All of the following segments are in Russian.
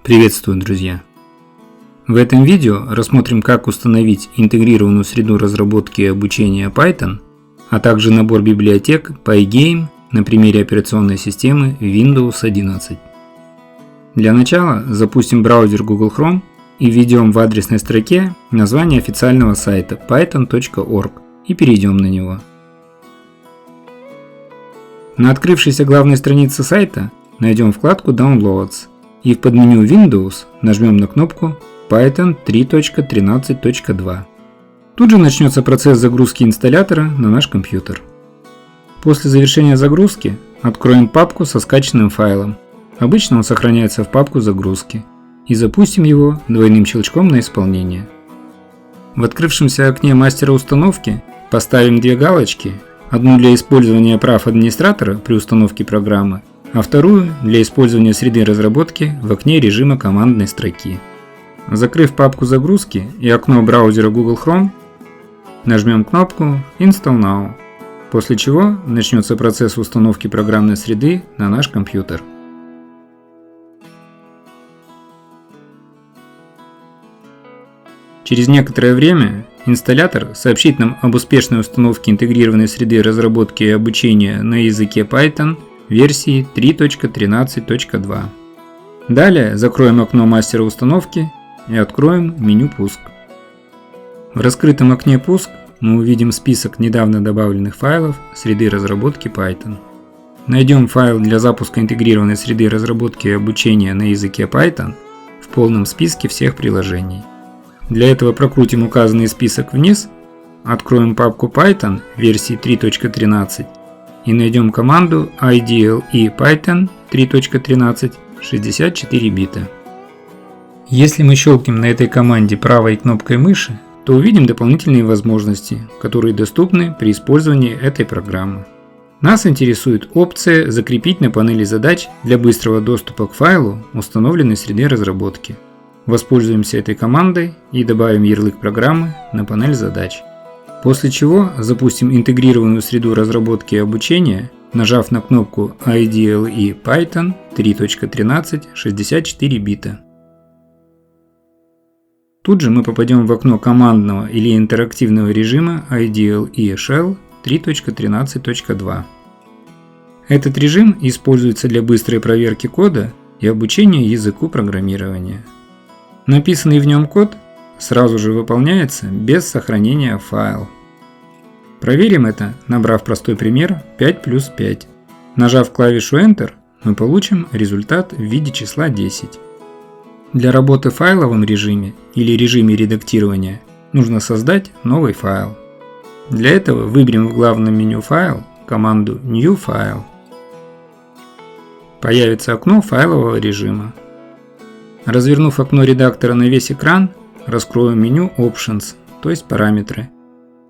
Приветствую, друзья! В этом видео рассмотрим, как установить интегрированную среду разработки и обучения Python, а также набор библиотек Pygame на примере операционной системы Windows 11. Для начала запустим браузер Google Chrome и введем в адресной строке название официального сайта python.org и перейдем на него. На открывшейся главной странице сайта найдем вкладку Downloads и в подменю Windows нажмем на кнопку Python 3.13.2. Тут же начнется процесс загрузки инсталлятора на наш компьютер. После завершения загрузки откроем папку со скачанным файлом. Обычно он сохраняется в папку загрузки. И запустим его двойным щелчком на исполнение. В открывшемся окне мастера установки поставим две галочки, одну для использования прав администратора при установке программы, а вторую для использования среды разработки в окне режима командной строки. Закрыв папку загрузки и окно браузера Google Chrome, нажмем кнопку Install Now, после чего начнется процесс установки программной среды на наш компьютер. Через некоторое время инсталлятор сообщит нам об успешной установке интегрированной среды разработки и обучения на языке Python версии 3.13.2. Далее закроем окно мастера установки и откроем меню «Пуск». В раскрытом окне «Пуск» мы увидим список недавно добавленных файлов среды разработки Python. Найдем файл для запуска интегрированной среды разработки и обучения на языке Python в полном списке всех приложений. Для этого прокрутим указанный список вниз, откроем папку Python версии 3.13 и найдем команду IDLE Python 3.13 64 бита. Если мы щелкнем на этой команде правой кнопкой мыши, то увидим дополнительные возможности, которые доступны при использовании этой программы. Нас интересует опция «Закрепить на панели задач для быстрого доступа к файлу установленной среды разработки». Воспользуемся этой командой и добавим ярлык программы на панель задач. После чего запустим интегрированную среду разработки и обучения, нажав на кнопку IDLE Python 3.13 64 бита. Тут же мы попадем в окно командного или интерактивного режима IDLE Shell 3.13.2. Этот режим используется для быстрой проверки кода и обучения языку программирования. Написанный в нем код сразу же выполняется без сохранения в файл. Проверим это, набрав простой пример 5 плюс 5. Нажав клавишу Enter, мы получим результат в виде числа 10. Для работы в файловом режиме или режиме редактирования нужно создать новый файл. Для этого выберем в главном меню «Файл» команду New File. Появится окно файлового режима. Развернув окно редактора на весь экран, раскроем меню Options, то есть параметры,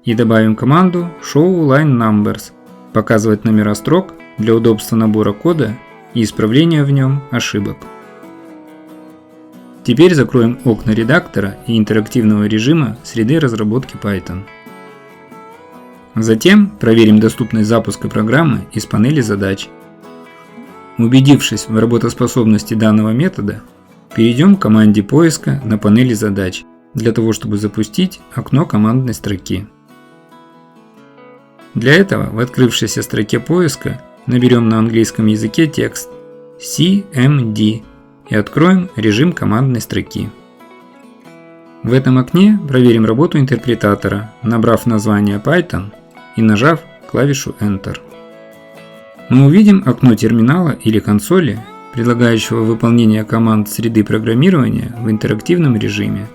и добавим команду Show Line Numbers, показывать номера строк для удобства набора кода и исправления в нем ошибок. Теперь закроем окна редактора и интерактивного режима среды разработки Python. Затем проверим доступность запуска программы из панели задач. Убедившись в работоспособности данного метода, перейдем к команде поиска на панели задач, для того чтобы запустить окно командной строки. Для этого в открывшейся строке поиска наберем на английском языке текст CMD и откроем режим командной строки. В этом окне проверим работу интерпретатора, набрав название Python и нажав клавишу Enter. Мы увидим окно терминала или консоли, предлагающего выполнение команд среды программирования в интерактивном режиме.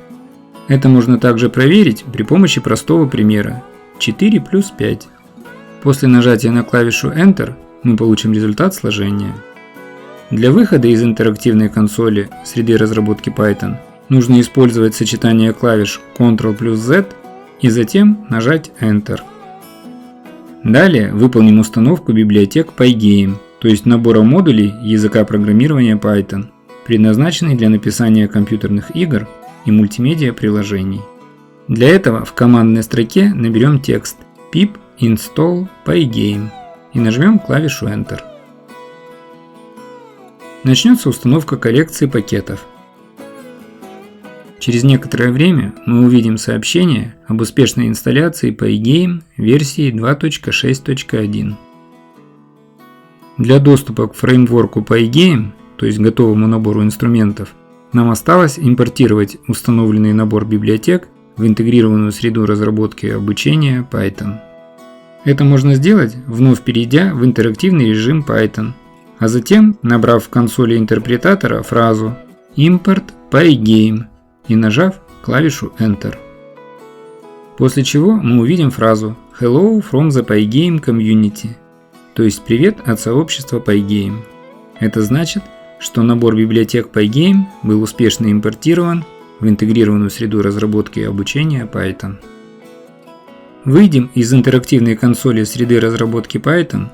Это можно также проверить при помощи простого примера 4 плюс 5. После нажатия на клавишу Enter мы получим результат сложения. Для выхода из интерактивной консоли среды разработки Python нужно использовать сочетание клавиш Ctrl плюс Z и затем нажать Enter. Далее выполним установку библиотек Pygame, то есть набора модулей языка программирования Python, предназначенный для написания компьютерных игр и мультимедиа приложений. Для этого в командной строке наберем текст pip install pygame и нажмем клавишу Enter. Начнется установка коррекции пакетов. Через некоторое время мы увидим сообщение об успешной инсталляции Pygame версии 2.6.1. Для доступа к фреймворку Pygame, то есть готовому набору инструментов, нам осталось импортировать установленный набор библиотек в интегрированную среду разработки и обучения Python. Это можно сделать, вновь перейдя в интерактивный режим Python, а затем набрав в консоли интерпретатора фразу import Pygame и нажав клавишу Enter. После чего мы увидим фразу Hello from the Pygame Community, то есть привет от сообщества Pygame. Это значит, что набор библиотек Pygame был успешно импортирован в интегрированную среду разработки и обучения Python. Выйдем из интерактивной консоли среды разработки Python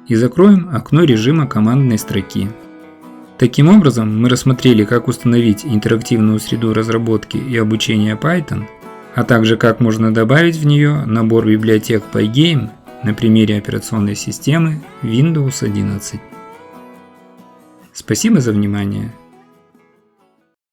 и закроем окно режима командной строки. Таким образом, мы рассмотрели, как установить интерактивную среду разработки и обучения Python, а также как можно добавить в нее набор библиотек Pygame на примере операционной системы Windows 11. Спасибо за внимание.